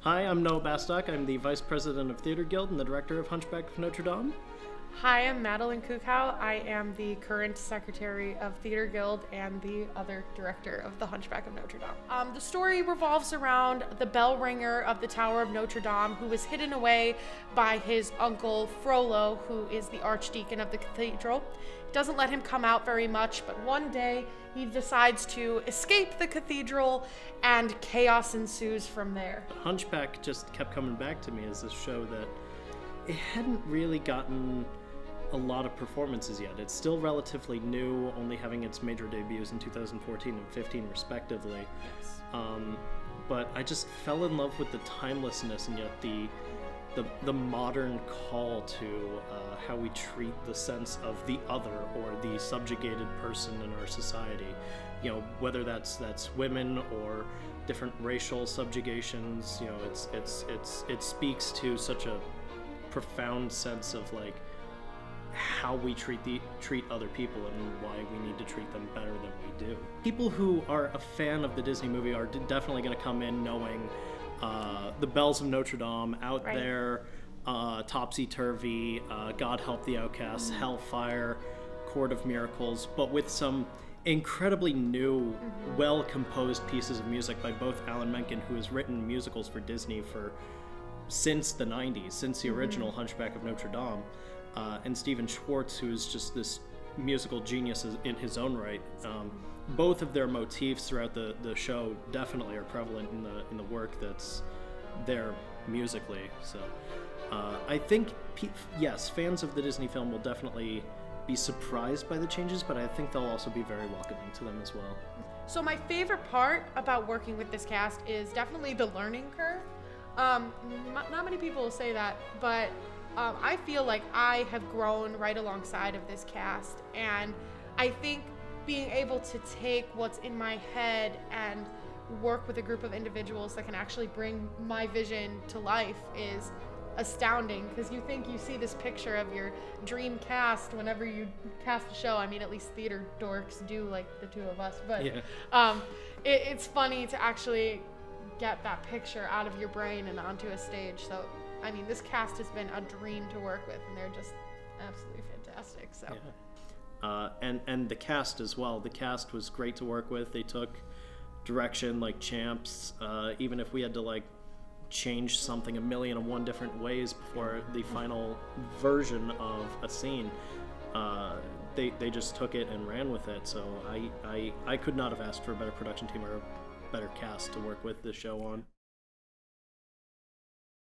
Hi, I'm Noah Bastock. I'm the Vice President of Theater Guild and the Director of Hunchback of Notre Dame. Hi, I'm Madeline Cuckow. I am the current Secretary of Theater Guild and the other Director of the Hunchback of Notre Dame. The story revolves around the bell ringer of the Tower of Notre Dame, who was hidden away by his uncle Frollo, who is the Archdeacon of the cathedral. He doesn't let him come out very much, but one day he decides to escape the cathedral and chaos ensues from there. Hunchback just kept coming back to me as a show that it hadn't really gotten a lot of performances yet. It's still relatively new, only having its major debuts in 2014 and 15 respectively. Yes. But I just fell in love with the timelessness and yet the modern call to how we treat the sense of the other or the subjugated person in our society. You know, whether that's women or different racial subjugations. You know, it speaks to such a profound sense of like how we treat other people and why we need to treat them better than we do. People who are a fan of the Disney movie are definitely going to come in knowing the bells of Notre Dame out Right. there, Topsy-Turvy, God Help the Outcasts, Hellfire, Court of Miracles, but with some incredibly new, well-composed pieces of music by both Alan Menken, who has written musicals for Disney since the 90s, since the original Hunchback of Notre Dame, and Stephen Schwartz, who is just this musical genius in his own right. Both of their motifs throughout the show definitely are prevalent in the work that's there musically. So I think, yes, fans of the Disney film will definitely be surprised by the changes, but I think they'll also be very welcoming to them as well. So my favorite part about working with this cast is definitely the learning curve. Not many people will say that, but I feel like I have grown right alongside of this cast, and I think being able to take what's in my head and work with a group of individuals that can actually bring my vision to life is astounding, because you think you see this picture of your dream cast whenever you cast a show. I mean, at least theater dorks do, like the two of us, but yeah. It's funny to actually get that picture out of your brain and onto a stage. So I mean, this cast has been a dream to work with, and they're just absolutely fantastic. So yeah. And the cast as well. The cast was great to work with. They took direction like champs. Even if we had to like change something 1,000,001 different ways before the final version of a scene, they just took it and ran with it. So I could not have asked for a better production team or a better cast to work with this show on.